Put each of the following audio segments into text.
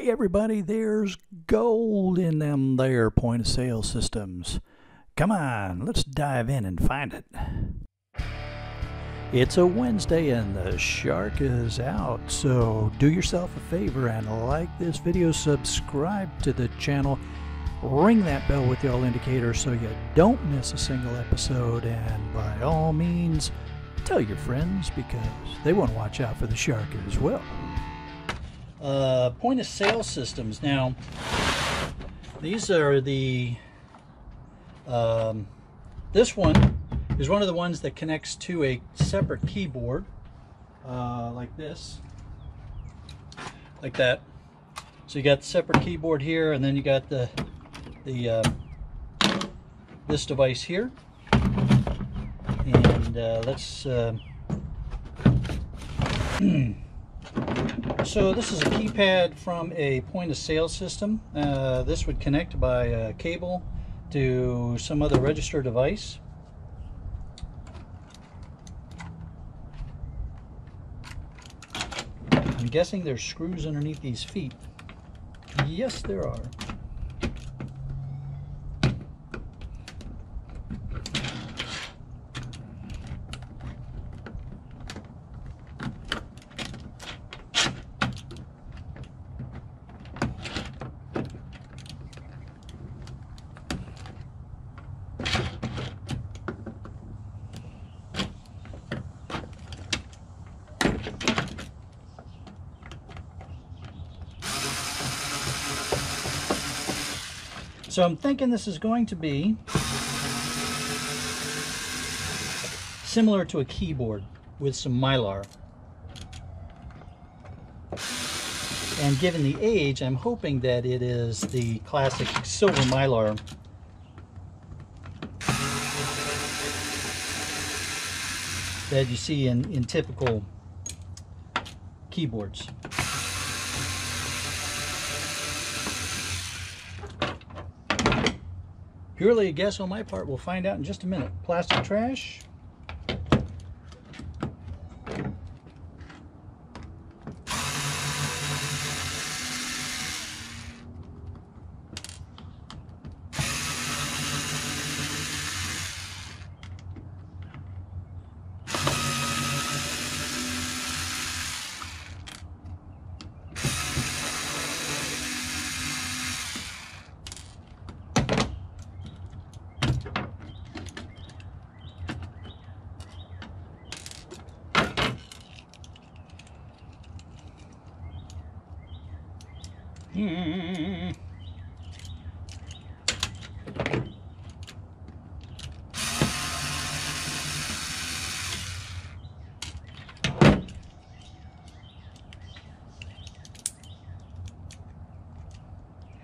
Hey everybody, there's gold in them there point of sale systems. Come on, let's dive in and find it. It's a Wednesday and the shark is out, so do yourself a favor and like this video, subscribe to the channel, ring that bell with the all indicator so you don't miss a single episode, and by all means, tell your friends because they want to watch out for the shark as well. Point of sale systems. Now, these are the this one is one of the ones that connects to a separate keyboard, like this, like that. So you got the separate keyboard here, and then you got the this device here. And let's so this is a keypad from a point of sale system. This would connect by a cable to some other register device. I'm guessing there's screws underneath these feet. Yes, there are. So I'm thinking this is going to be similar to a keyboard with some Mylar. And given the age, I'm hoping that it is the classic silver Mylar. That you see in typical keyboards. Purely a guess on my part. We'll find out in just a minute. Plastic trash.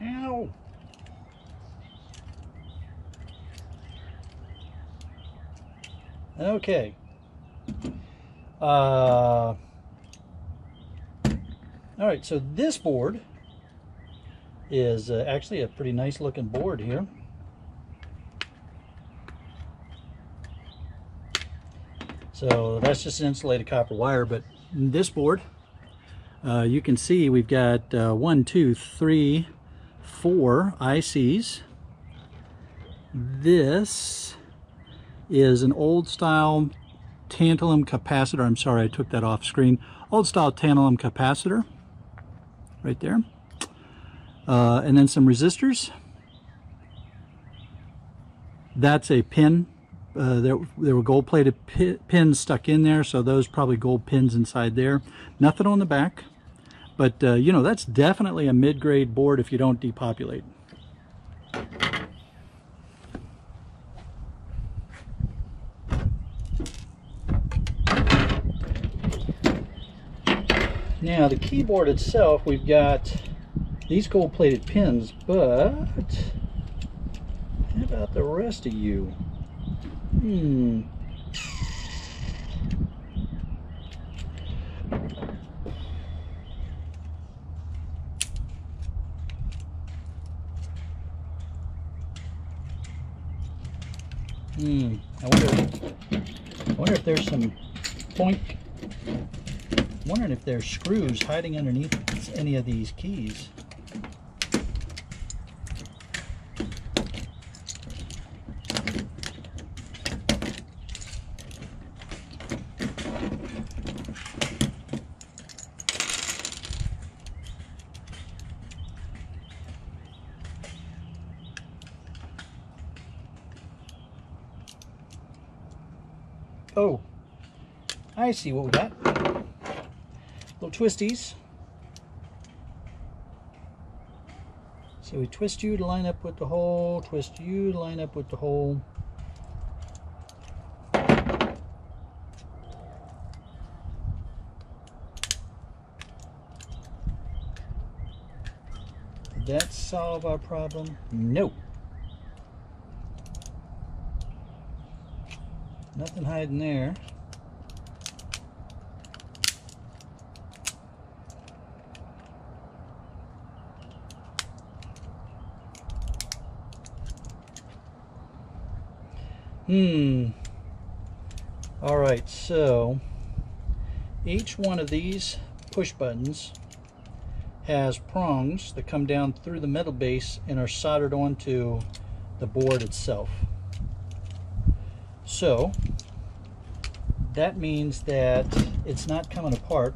Ow. Okay. All right, so this board is actually a pretty nice looking board here. So that's just an insulated copper wire, but this board, you can see we've got 1, 2, 3, 4 ICs. This is an old style tantalum capacitor. I'm sorry, I took that off screen. Old style tantalum capacitor right there. And then some resistors. That's a pin. There were gold-plated pins stuck in there, so those probably gold pins inside there. Nothing on the back, but you know, that's definitely a mid-grade board if you don't depopulate. Now the keyboard itself, we've got these gold-plated pins, but how about the rest of you? I wonder if there's some point. I'm wondering if there's screws hiding underneath any of these keys. Oh, I see what we got. Little twisties. So we twist you to line up with the hole, twist you to line up with the hole. Did that solve our problem? No. Nothing hiding there. Alright, so each one of these push buttons has prongs that come down through the metal base and are soldered onto the board itself. So that means that it's not coming apart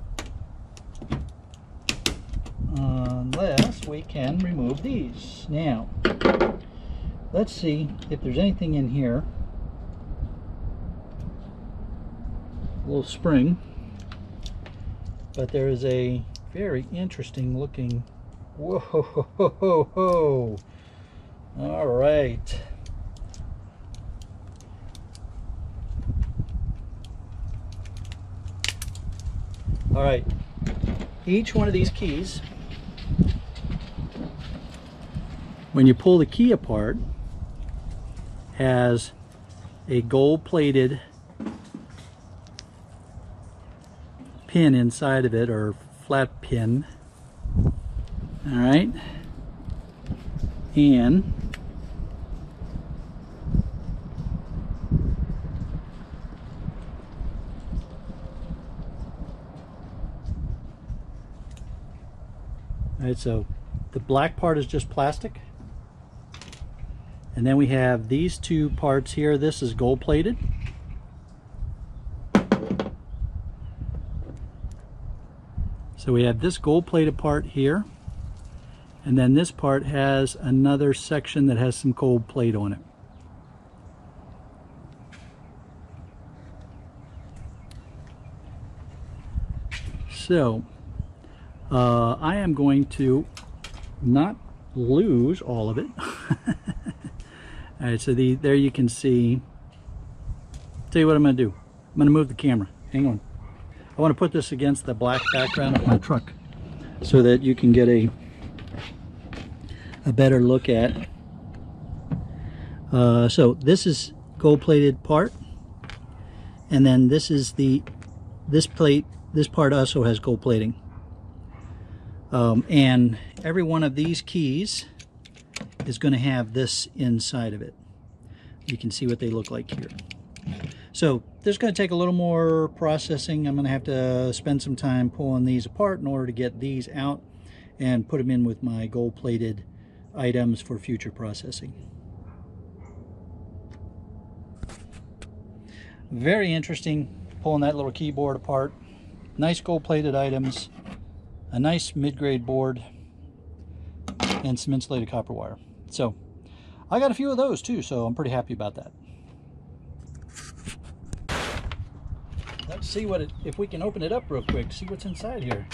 unless we can remove these. Now, let's see if there's anything in here. A little spring, but there is a very interesting looking, whoa, all right. All right, each one of these keys, when you pull the key apart, has a gold-plated pin inside of it, or flat pin. All right, and all right, so the black part is just plastic, and then we have these two parts here. This is gold plated. So we have this gold plated part here, and then this part has another section that has some gold plate on it. So I am going to not lose all of it. All right, so there you can see. Tell you what I'm going to do. I'm going to move the camera. Hang on. I want to put this against the black background of my truck so that you can get a better look at. So this is gold-plated part, and then this is this part also has gold plating. And every one of these keys is going to have this inside of it. You can see what they look like here. So this is going to take a little more processing. I'm going to have to spend some time pulling these apart in order to get these out and put them in with my gold-plated items for future processing. Very interesting pulling that little keyboard apart. Nice gold-plated items, a nice mid-grade board, and some insulated copper wire. So I got a few of those too, so I'm pretty happy about that. Let's see if we can open it up real quick, see what's inside here.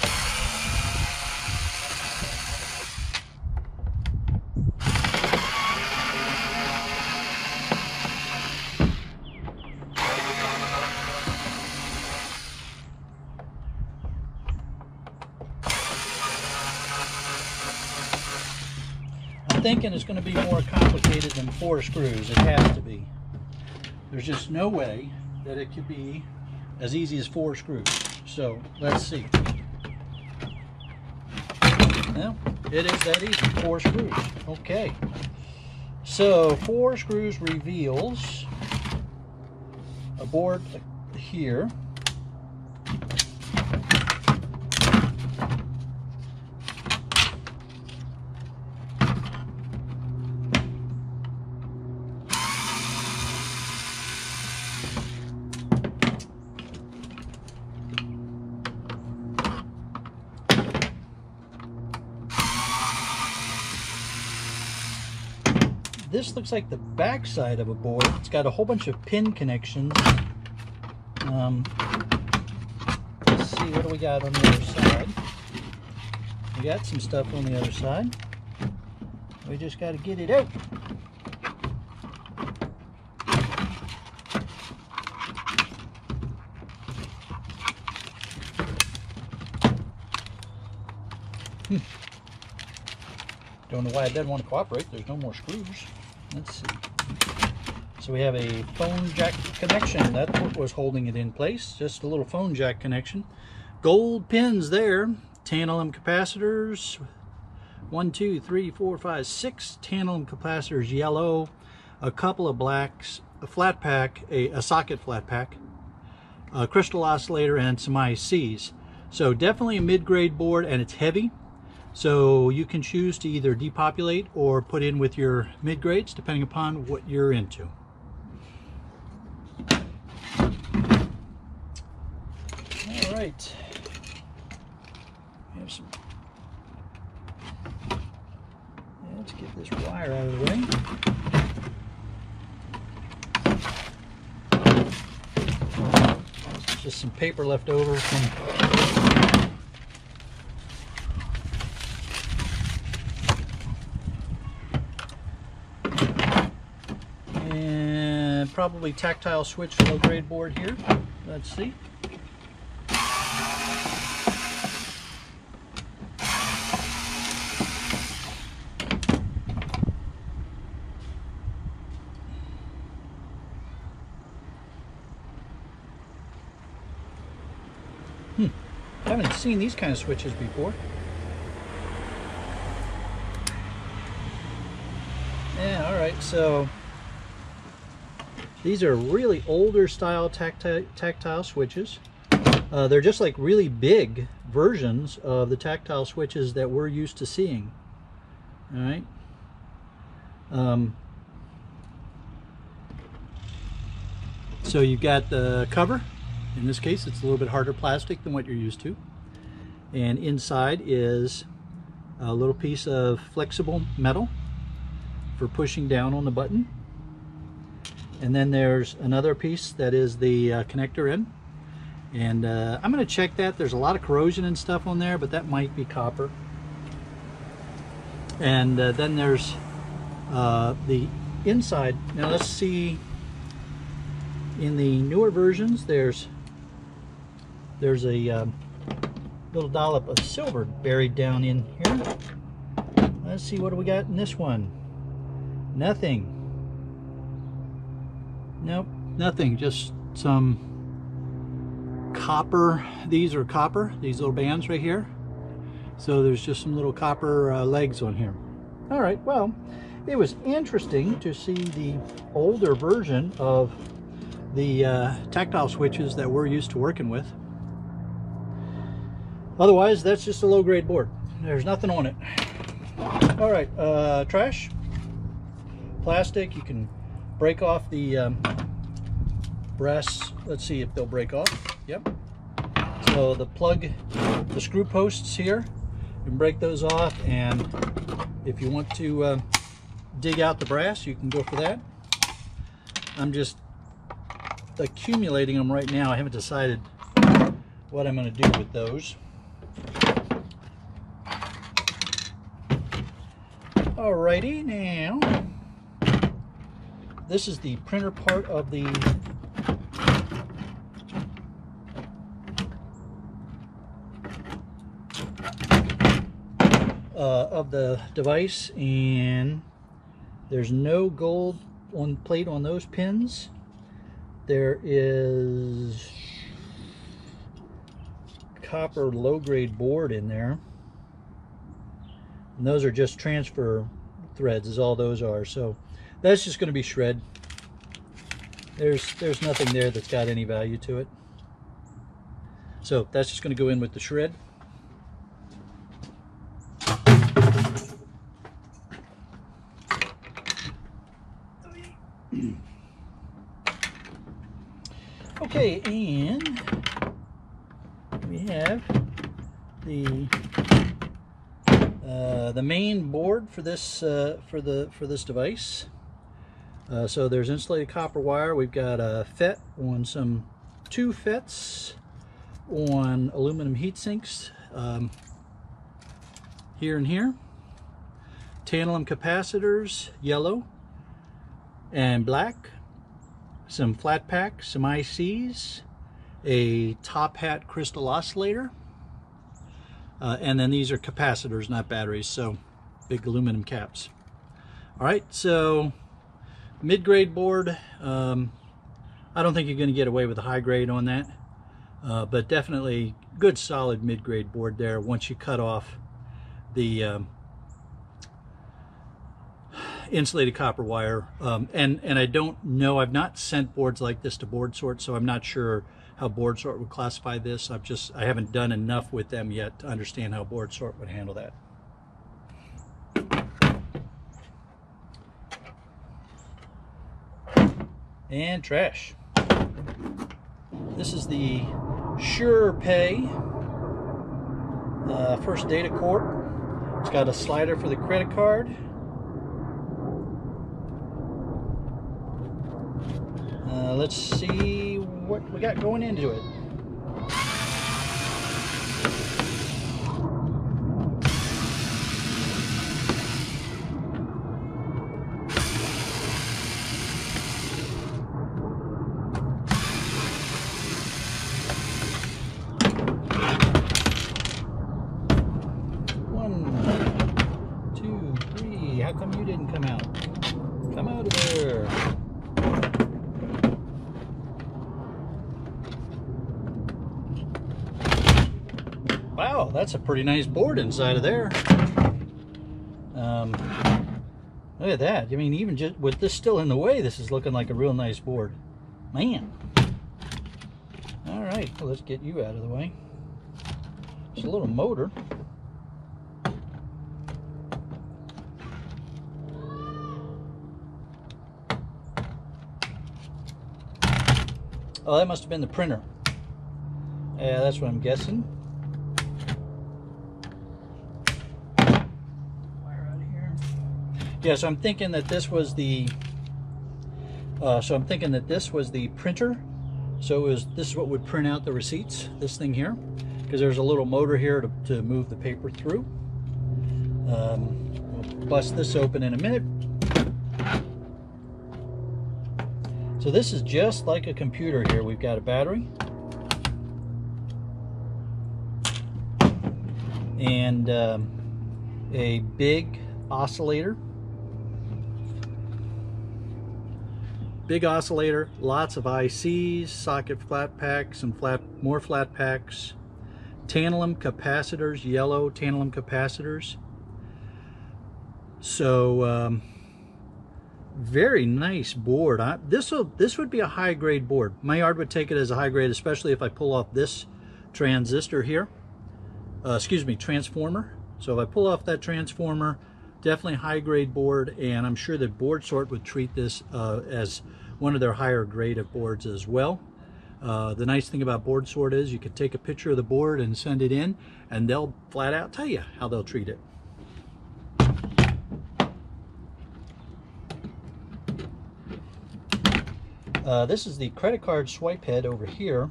I'm thinking it's going to be more complicated than 4 screws. It has to be. There's just no way that it could be as easy as 4 screws. So let's see. Well, it is that easy. 4 screws. Okay. So 4 screws reveals a board here. This looks like the back side of a board. It's got a whole bunch of pin connections Let's see, what do we got on the other side? We got some stuff on the other side. We just got to get it out. Don't know why it doesn't want to cooperate. There's no more screws. Let's see. So we have a phone jack connection. That's what was holding it in place. Just a little phone jack connection. Gold pins there. Tantalum capacitors. 1, 2, 3, 4, 5, 6 tantalum capacitors, yellow. A couple of blacks. A flat pack, a socket flat pack. A crystal oscillator and some ICs. So definitely a mid-grade board, and it's heavy. So you can choose to either depopulate or put in with your mid-grades, depending upon what you're into. All right. We have some. Let's get this wire out of the way. There's just some paper left over from. Probably tactile switch low grade board here. Let's see. I haven't seen these kind of switches before. Yeah, all right, so these are really older style tactile switches. They're just like really big versions of the tactile switches that we're used to seeing. All right. So you've got the cover. In this case, it's a little bit harder plastic than what you're used to. And inside is a little piece of flexible metal for pushing down on the button. And then there's another piece that is the connector in. And I'm going to check that. There's a lot of corrosion and stuff on there, but that might be copper. And then there's the inside. Now let's see. In the newer versions, there's a little dollop of silver buried down in here. Let's see, what do we got in this one? Nothing. Nope, nothing, just some copper. These are copper, these little bands right here. So there's just some little copper legs on here. All right, well, it was interesting to see the older version of the tactile switches that we're used to working with. Otherwise, that's just a low-grade board. There's nothing on it. All right, trash, plastic. You can break off the brass. Let's see if they'll break off. Yep. So the plug, the screw posts here, you can break those off, and if you want to dig out the brass, you can go for that. I'm just accumulating them right now. I haven't decided what I'm going to do with those. Alrighty, now this is the printer part of the device, and there's no gold on plate on those pins. There is copper low-grade board in there, and those are just transfer threads, is all those are. So that's just going to be shred. There's nothing there that's got any value to it. So that's just going to go in with the shred. Okay, and we have the main board for this for this device. So there's insulated copper wire. We've got a FET on some 2 FETs on aluminum heat sinks, here and here. Tantalum capacitors, yellow and black. Some flat pack, some ICs, a top hat crystal oscillator, and then these are capacitors, not batteries, so big aluminum caps. All right, so mid-grade board. I don't think you're going to get away with a high grade on that, but definitely good solid mid-grade board there once you cut off the insulated copper wire. And I don't know, I've not sent boards like this to Board Sort, so I'm not sure how Board Sort would classify this. I haven't done enough with them yet to understand how Board Sort would handle that. And trash. This is the SurePay First Data Corp. It's got a slider for the credit card. Let's see what we got going into it. How come you didn't come out? Come out of there. Wow, that's a pretty nice board inside of there. Look at that. I mean, even just with this still in the way, this is looking like a real nice board. Man. All right, well, let's get you out of the way. It's a little motor. Oh, that must have been the printer. Yeah, that's what I'm guessing. Wire out of here. Yeah, so I'm thinking that this was the. Printer. So this is what would print out the receipts. This thing here, because there's a little motor here to move the paper through. We'll bust this open in a minute. So this is just like a computer here. We've got a battery and a big oscillator. Big oscillator, lots of ICs, socket flat packs, some more flat packs, tantalum capacitors, yellow tantalum capacitors. So very nice board. This would be a high grade board. My yard would take it as a high grade, especially if I pull off this transistor here. Transformer. So if I pull off that transformer, definitely high grade board, and I'm sure that Board Sort would treat this as one of their higher grade of boards as well. The nice thing about Board Sort is you can take a picture of the board and send it in, and they'll flat out tell you how they'll treat it. This is the credit card swipe head over here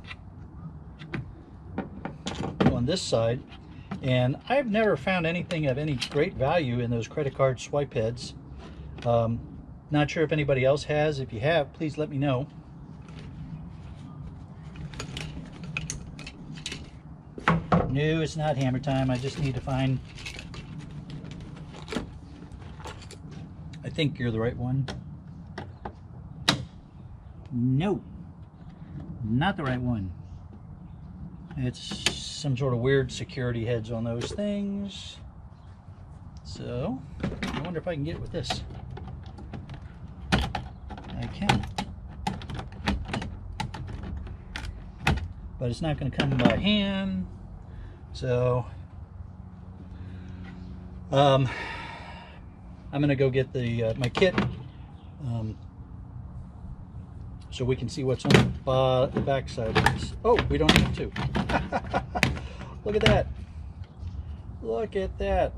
on this side, and I've never found anything of any great value in those credit card swipe heads. Not sure if anybody else has. If you have, please let me know. No, it's not hammer time. I just need to find. I think you're the right one. No, not the right one. It's some sort of weird security heads on those things. So, I wonder if I can get it with this. I can. But it's not going to come by hand. So, I'm going to go get the my kit. So we can see what's on the back side of this. Oh, we don't need to. Look at that. Look at that.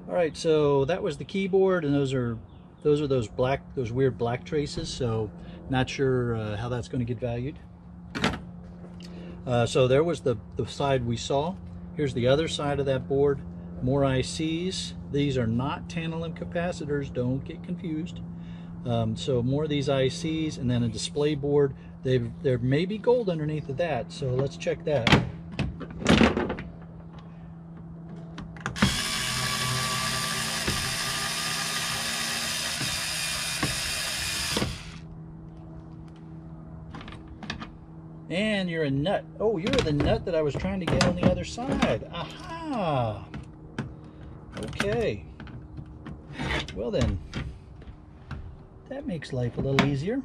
All right, so that was the keyboard, and those are those weird black traces. So Not sure how that's going to get valued. So there was the side we saw. Here's the other side of that board. More ICs. These are not tantalum capacitors, don't get confused. So more of these ICs, and then a display board. There may be gold underneath of that, so let's check that. And you're a nut. Oh, you're the nut that I was trying to get on the other side. Aha! Okay. Well then, that makes life a little easier.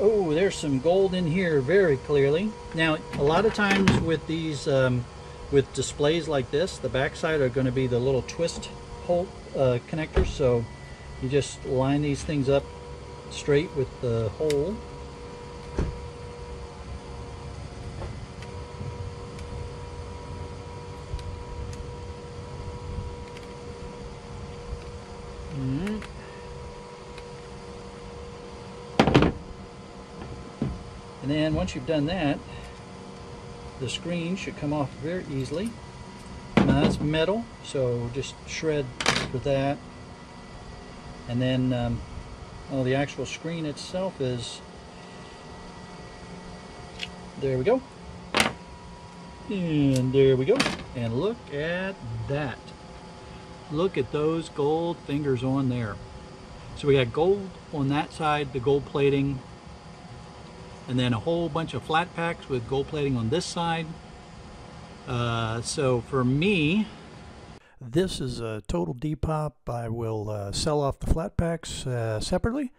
Oh, there's some gold in here very clearly. Now, a lot of times with these, with displays like this, the backside are going to be the little twist hole connectors. So you just line these things up straight with the hole. And then once you've done that, the screen should come off very easily. Now that's metal, so just shred with that. And then, well, the actual screen itself is, there we go. And there we go. And look at that. Look at those gold fingers on there. So we got gold on that side, the gold plating, and then a whole bunch of flat packs with gold plating on this side. So for me, this is a total depop. I will sell off the flat packs separately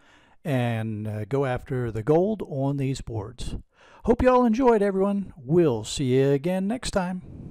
and go after the gold on these boards. Hope you all enjoyed, everyone. We'll see you again next time.